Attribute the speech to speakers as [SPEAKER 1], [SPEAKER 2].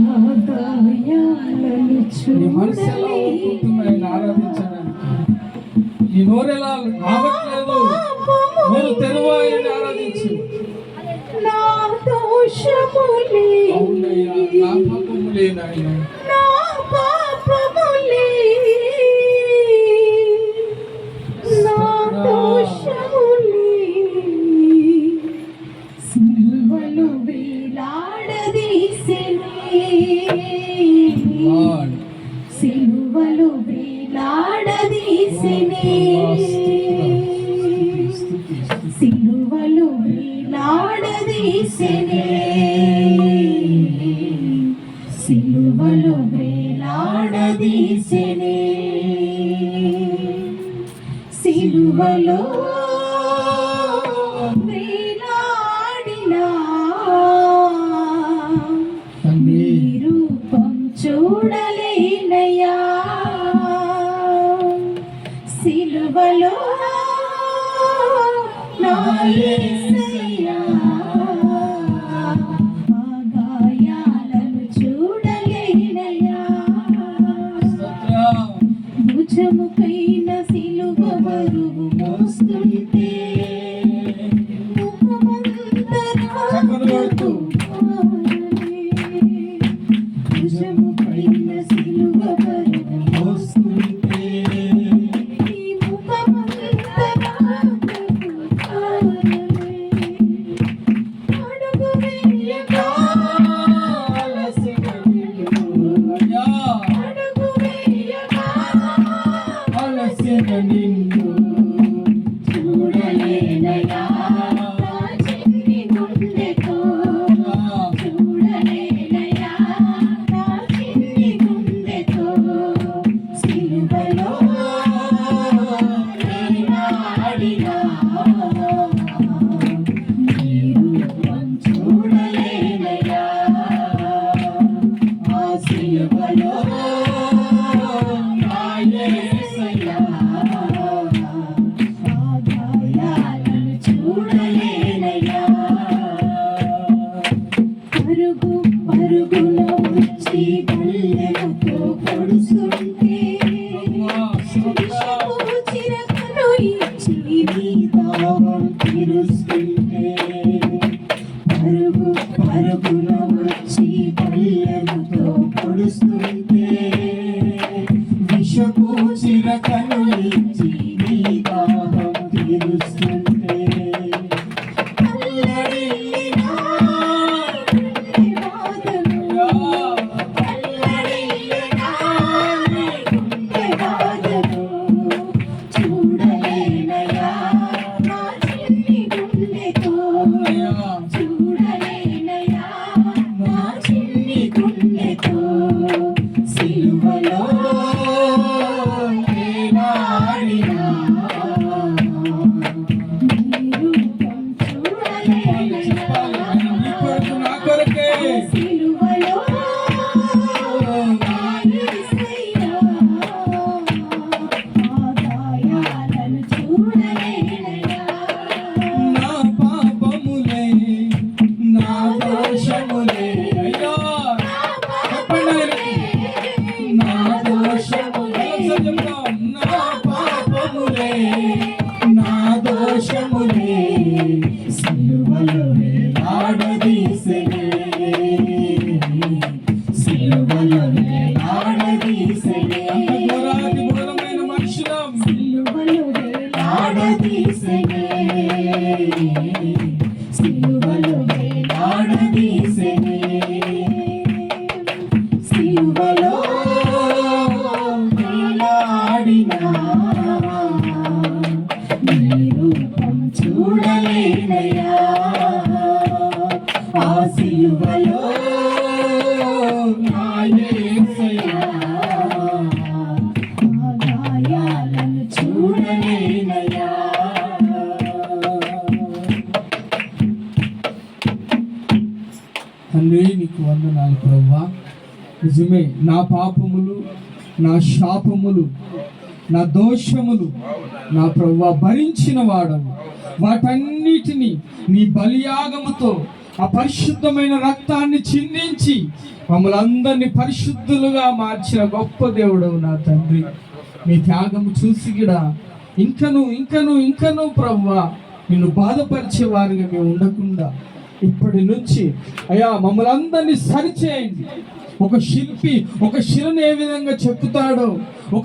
[SPEAKER 1] నీ మనసు ఎలా ఊరుకుంటున్నాయి ఆరాధించడానికి? నీ నోరు ఎలా ఆగట్లేదు? నోరు తెరువు, ఆయన్ని ఆరాధించు.
[SPEAKER 2] నా దోషములే,
[SPEAKER 1] నా పాపములే నాయన,
[SPEAKER 2] నా పాపములే, నా దోషములే సిలువలు వేలాడదీసెనే, సిలువలు వేలాడదీసెనే, సిలువలు వేలాడదీసెనే, సిలువలు వేలాడదీసెనే, సిలువలో వేలాడిన నీ రూపం చూడలేనయ్యా, సిలువలో నా యేసయ్యా, ఆ గాయాలను చూడలేనయ్యా, భుజముపైన సిలువ బరువు మోస్తుంటే భుజముపైన సిలువ బరువు మోస్తుంటే నిన్ను చూడలేనయా, నా చిన్ని గుండెతో చూడలేనయా, నా చిన్ని గుండెతో సిలువలో వేలాడినా నీ రూపం చూడలేనయా, ఆ సిలువలో నా యేసయ్యా, పరుగు పరుగున వచ్చి బల్లెలతో పొడుస్తుంటే చిరకను ఇచ్చి నీ దాహం తీరుస్తుంటే, పరుగు పరుగున వచ్చి బల్లెలతో పొడుస్తుంటే విషపు చిరకను ఇచ్చి నీ దాహం తీరుస్తుంటే, చూడలేనయా, నా చిన్ని గుండెతో చూడలేనయా, నా చిన్ని గుండెతో సిలువలో వేలాడినా నీ రూపం చూడలేనయా, సిలువలో నా యేసయ్యా, ఆ గాయాలను చూడలేనయా,
[SPEAKER 1] నా పాపములే, నా దోషములే, అయ్యో నా దోషములే, నా పాపములే, నా దోషములే సిలువలో వేలాడదీసెనే, సిలువలో వేలాడదీసెనే, ఘోరాతి ఘోరమైన మనుషులం,
[SPEAKER 2] సిలువలో వేలాడదీసెనే, సిలువలో వేలాడదీసెనే, సిలువలో వేలాడినా నీ రూపం చూడలేనయా, ఆ సిలువలో నా యేసయ్యా, ఆ గాయాలను చూడలేనయా.
[SPEAKER 1] తండ్రి నీకు వందనాలు ప్రభువా. నిజమే, నా పాపములు, నా శాపములు, నా దోషములు నా ప్రభువా భరించిన వాడవు. వాటన్నిటినీ నీ బలియాగముతో ఆ పరిశుద్ధమైన రక్తాన్ని చిందించి మమ్మల్ని అందరినీ పరిశుద్ధులుగా మార్చిన గొప్ప దేవుడవు నా తండ్రి. మీ త్యాగం చూసి కూడా ఇంకను ప్రభువా నిన్ను బాధపరిచే వారిగా మేము ఉండకుండా ఇప్పటి నుంచి అయ్యా మమ్మల్ని అందరినీ సరిచేయండి. ఒక శిల్పి ఒక శిలను ఏ విధంగా చెక్కుతాడో, ఒక